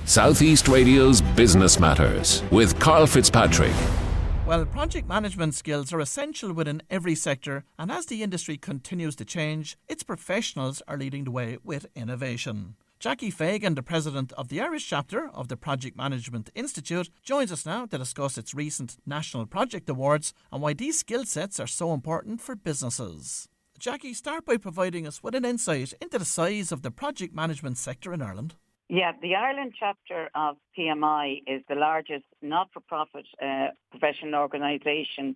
Southeast Radio's Business Matters with Karl Fitzpatrick. Well, project management skills are essential within every sector, and as the industry continues to change, its professionals are leading the way with innovation. Jackie Fagan, the president of the Irish chapter of the Project Management Institute, joins us now to discuss its recent National Project Awards and why these skill sets are so important for businesses. Jackie, start by providing us with an insight into the size of the project management sector in Ireland. Yeah, the Ireland chapter of PMI is the largest not-for-profit professional organisation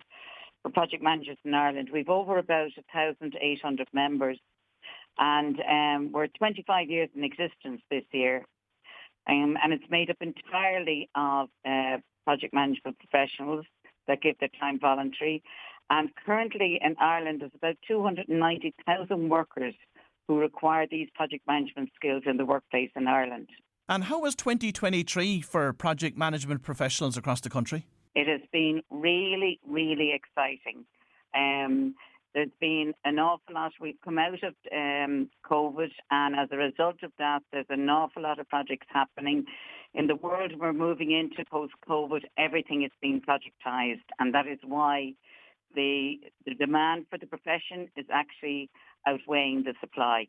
for project managers in Ireland. We've over about 1,800 members, and we're 25 years in existence this year. And it's made up entirely of project management professionals that give their time voluntary. And currently in Ireland, there's about 290,000 workers who require these project management skills in the workplace in Ireland. And how was 2023 for project management professionals across the country? It has been really, really exciting. There's been an awful lot. We've come out of COVID, and as a result of that, there's an awful lot of projects happening. In the world we're moving into post-COVID, everything is being projectized, and that is why the demand for the profession is actually outweighing the supply.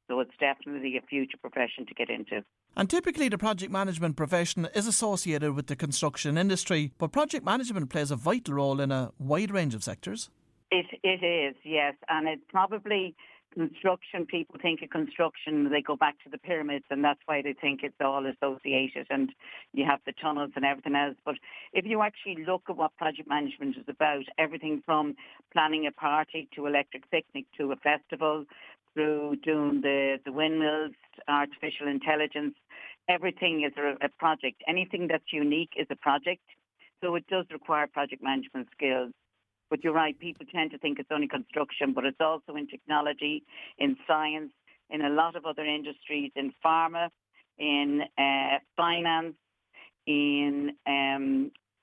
So it's definitely a future profession to get into. And typically the project management profession is associated with the construction industry, but project management plays a vital role in a wide range of sectors. It is, yes. And it's probably construction. People think of construction, they go back to the pyramids, and that's why they think it's all associated, and you have the tunnels and everything else. But if you actually look at what project management is about, everything from planning a party to electric picnic to a festival, through doing the windmills, artificial intelligence, everything is a project. Anything that's unique is a project. So it does require project management skills. But you're right, people tend to think it's only construction, but it's also in technology, in science, in a lot of other industries, in pharma, in finance, in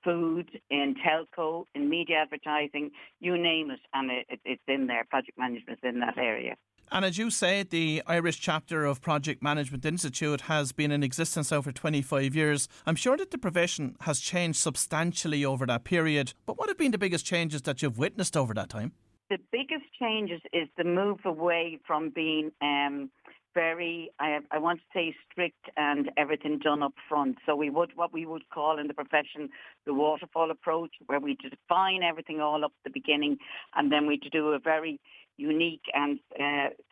food, in telco, in media advertising, you name it, and it's in there. Project management is in that area. And as you say, the Irish chapter of Project Management Institute has been in existence now for 25 years. I'm sure that the profession has changed substantially over that period. But what have been the biggest changes that you've witnessed over that time? The biggest changes is the move away from being very, I want to say, strict and everything done up front. So what we would call in the profession the waterfall approach, where we define everything all up at the beginning, and then we do a very unique and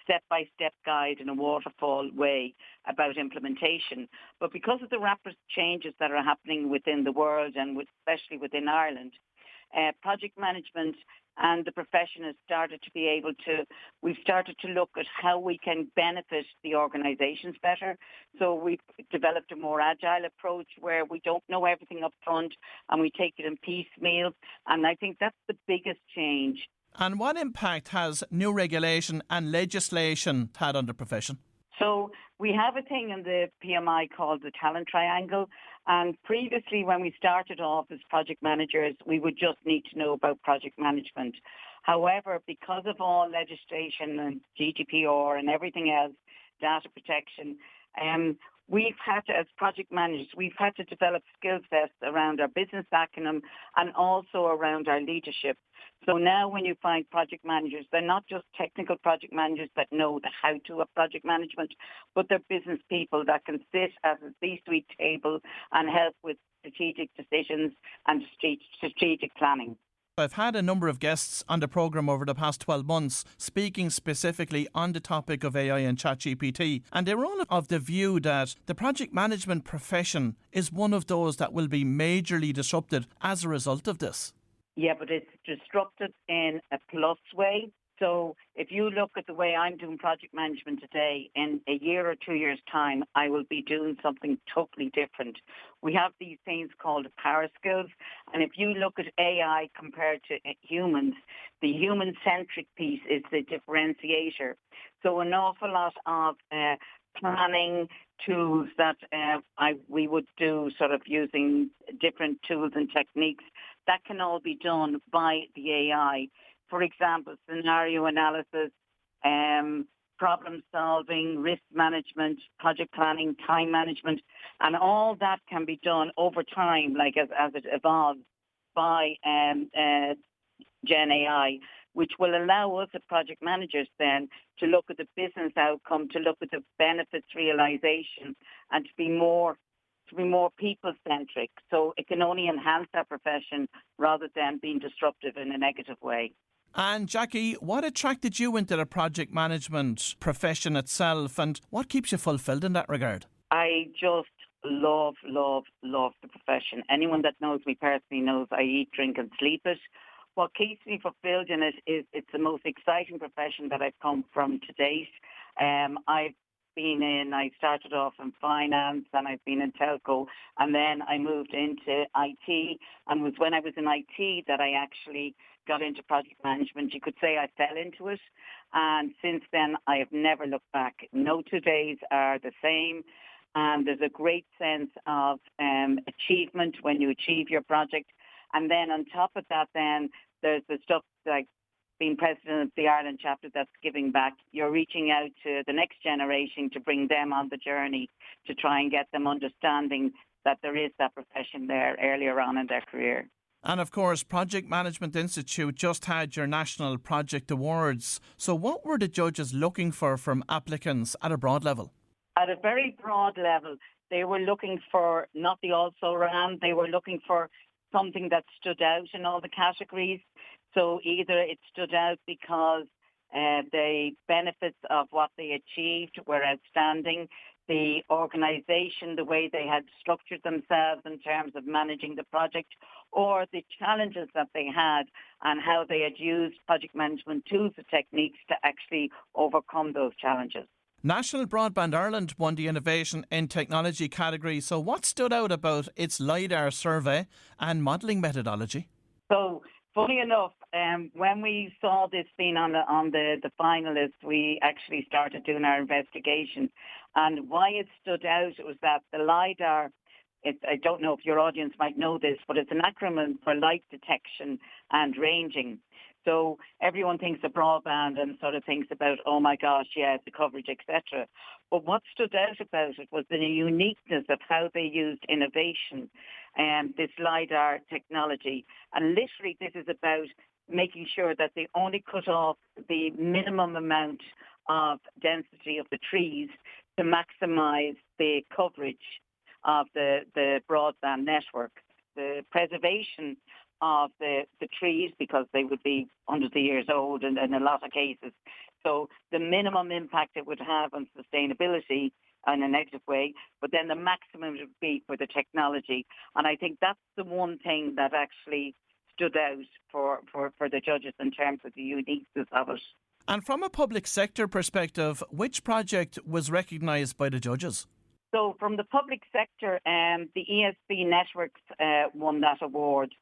step-by-step guide in a waterfall way about implementation. But because of the rapid changes that are happening within the world and especially within Ireland, project management and the profession has started to be able to, we've started to look at how we can benefit the organisations better. So we've developed a more agile approach where we don't know everything up front and we take it in piecemeal. And I think that's the biggest change. And what impact has new regulation and legislation had on the profession? So we have a thing in the PMI called the talent triangle. And previously, when we started off as project managers, we would just need to know about project management. However, because of all legislation and GDPR and everything else, data protection, we've had to, as project managers, we've had to develop skill sets around our business acumen and also around our leadership. So now when you find project managers, they're not just technical project managers that know the how-to of project management, but they're business people that can sit at a C-suite table and help with strategic decisions and strategic planning. I've had a number of guests on the programme over the past 12 months speaking specifically on the topic of AI and ChatGPT, and they were all of the view that the project management profession is one of those that will be majorly disrupted as a result of this. Yeah, but it's disrupted in a plus way. So if you look at the way I'm doing project management today, in a year or 2 years' time, I will be doing something totally different. We have these things called power skills. And if you look at AI compared to humans, the human-centric piece is the differentiator. So an awful lot of planning tools that we would do sort of using different tools and techniques, that can all be done by the AI. For example, scenario analysis, problem solving, risk management, project planning, time management, and all that can be done over time, like as it evolves by Gen AI, which will allow us as project managers then to look at the business outcome, to look at the benefits realization, and to be more people-centric. So it can only enhance our profession rather than being disruptive in a negative way. And Jackie, what attracted you into the project management profession itself, and what keeps you fulfilled in that regard? I just love the profession. Anyone that knows me personally knows I eat, drink and sleep it. What keeps me fulfilled in it is it's the most exciting profession that I've come from to date. I started off in finance and I've been in telco, and then I moved into IT, and it was when I was in IT that I actually got into project management. You could say I fell into it, and since then I have never looked back. No 2 days are the same, and there's a great sense of achievement when you achieve your project. And then on top of that, then there's the stuff like being president of the Ireland chapter that's giving back. You're reaching out to the next generation to bring them on the journey, to try and get them understanding that there is that profession there earlier on in their career. And of course, Project Management Institute just had your National Project Awards. So what were the judges looking for from applicants at a broad level? At a very broad level, they were looking for not the also-ran, they were looking for something that stood out in all the categories. So either it stood out because the benefits of what they achieved were outstanding, the organisation, the way they had structured themselves in terms of managing the project, or the challenges that they had and how they had used project management tools and techniques to actually overcome those challenges. National Broadband Ireland won the Innovation in Technology category. So what stood out about its LiDAR survey and modelling methodology? So, funny enough, when we saw this being on the finalists, we actually started doing our investigation. And why it stood out was that the LiDAR, I don't know if your audience might know this, but it's an acronym for light detection and ranging. So everyone thinks of broadband and sort of thinks about, oh my gosh, yeah, the coverage, etc. But what stood out about it was the uniqueness of how they used innovation and this LiDAR technology. And literally this is about making sure that they only cut off the minimum amount of density of the trees to maximise the coverage of the broadband network. The preservation of the trees, because they would be hundreds of years old in a lot of cases. So the minimum impact it would have on sustainability in a negative way, but then the maximum would be for the technology. And I think that's the one thing that actually stood out for the judges in terms of the uniqueness of it. And from a public sector perspective, which project was recognised by the judges? So from the public sector, the ESB Networks won that award.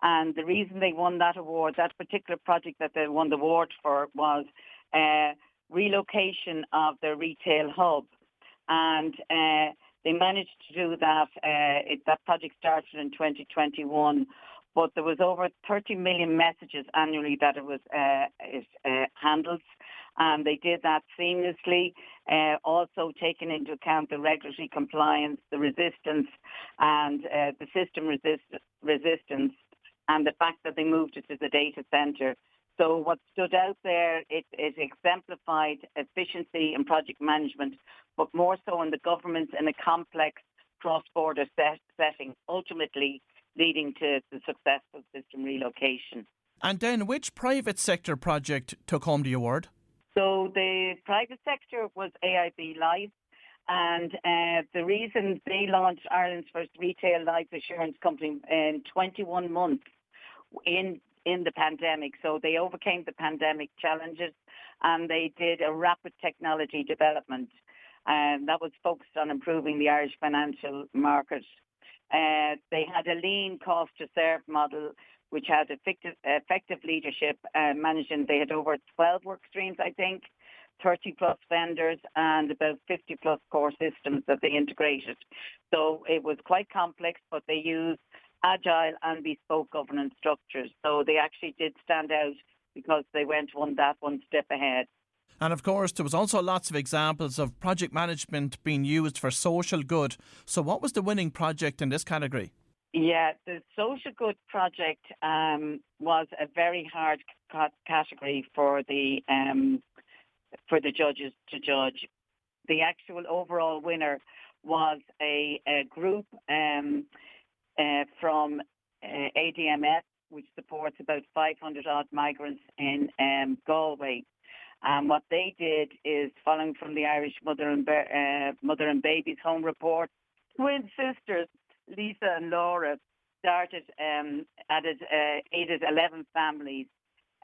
And the reason they won that award, that particular project that they won the award for, was relocation of their retail hub. And they managed to do that. That project started in 2021, but there was over 30 million messages annually that it handles. And they did that seamlessly, also taking into account the regulatory compliance, the resistance, and the system resistance, and the fact that they moved it to the data centre. So what stood out there, it exemplified efficiency in project management, but more so in the government in a complex cross-border setting, ultimately leading to the successful system relocation. And then which private sector project took home the award? So the private sector was AIB Life, and the reason they launched Ireland's first retail life assurance company in 21 months in the pandemic. So they overcame the pandemic challenges and they did a rapid technology development, and that was focused on improving the Irish financial market. They had a lean cost to serve model which had effective leadership managing. They had over 12 work streams, I think, 30 plus vendors and about 50 plus core systems that they integrated. So it was quite complex, but they used agile and bespoke governance structures. So they actually did stand out because they went one step ahead. And of course, there was also lots of examples of project management being used for social good. So what was the winning project in this category? Yeah, the social good project was a very hard category for the judges to judge. The actual overall winner was a group from ADMS, which supports about 500 odd migrants in Galway. And what they did is, following from the Irish Mother and Babies Home Report, twin sisters, Lisa and Laura, aided 11 families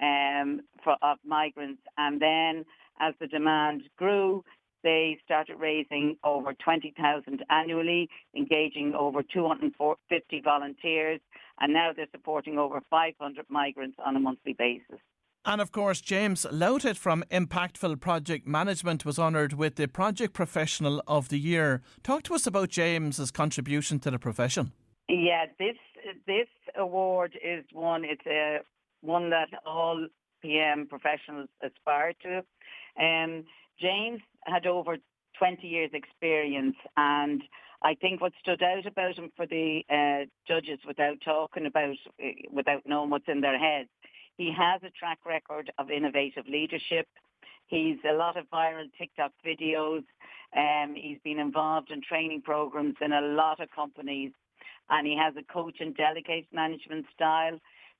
of migrants. And then as the demand grew, they started raising over 20,000 annually, engaging over 250 volunteers, and now they're supporting over 500 migrants on a monthly basis. And of course, James Loughton from Impactful Project Management was honoured with the Project Professional of the Year. Talk to us about James's contribution to the profession. Yeah, this award is one that all PM professionals aspire to. James had over 20 years experience, and I think what stood out about him for the judges, without knowing what's in their heads, he has a track record of innovative leadership. He's a lot of viral TikTok videos. He's been involved in training programs in a lot of companies, and he has a coach and delegate management style.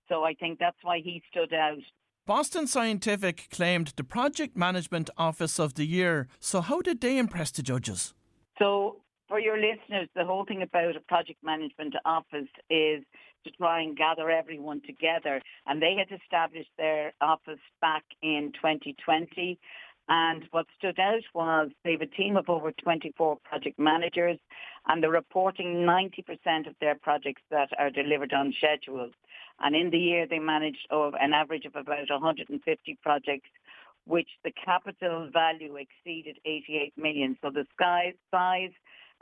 So I think that's why he stood out. Boston Scientific claimed the Project Management Office of the Year. So how did they impress the judges? So for your listeners, the whole thing about a Project Management Office is to try and gather everyone together. And they had established their office back in 2020. And what stood out was they have a team of over 24 project managers, and they're reporting 90% of their projects that are delivered on schedule. And in the year, they managed an average of about 150 projects, which the capital value exceeded 88 million. So the size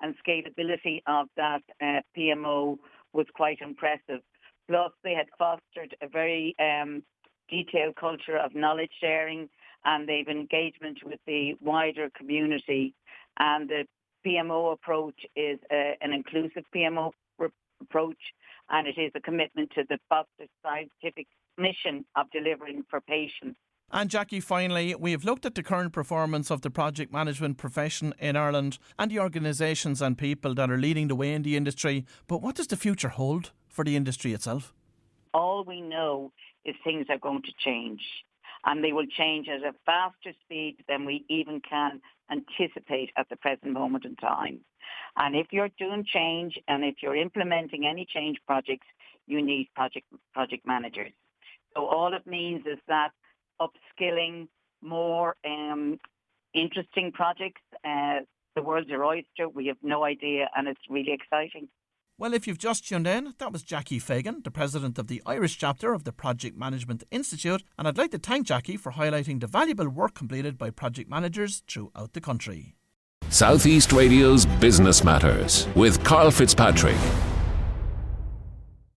and scalability of that PMO was quite impressive. Plus, they had fostered a very detailed culture of knowledge sharing, and they've engagement with the wider community. And the PMO approach is an inclusive PMO approach, and it is a commitment to the Boston Scientific mission of delivering for patients. And Jackie, finally, we have looked at the current performance of the project management profession in Ireland and the organisations and people that are leading the way in the industry. But what does the future hold for the industry itself? All we know is things are going to change, and they will change at a faster speed than we even can anticipate at the present moment in time. And if you're doing change, and if you're implementing any change projects, you need project managers. So all it means is that upskilling, more interesting projects. The world's your oyster. We have no idea, and it's really exciting. Well, if you've just tuned in, that was Jackie Fagan, the president of the Irish chapter of the Project Management Institute, and I'd like to thank Jackie for highlighting the valuable work completed by project managers throughout the country. Southeast Radio's Business Matters with Karl Fitzpatrick.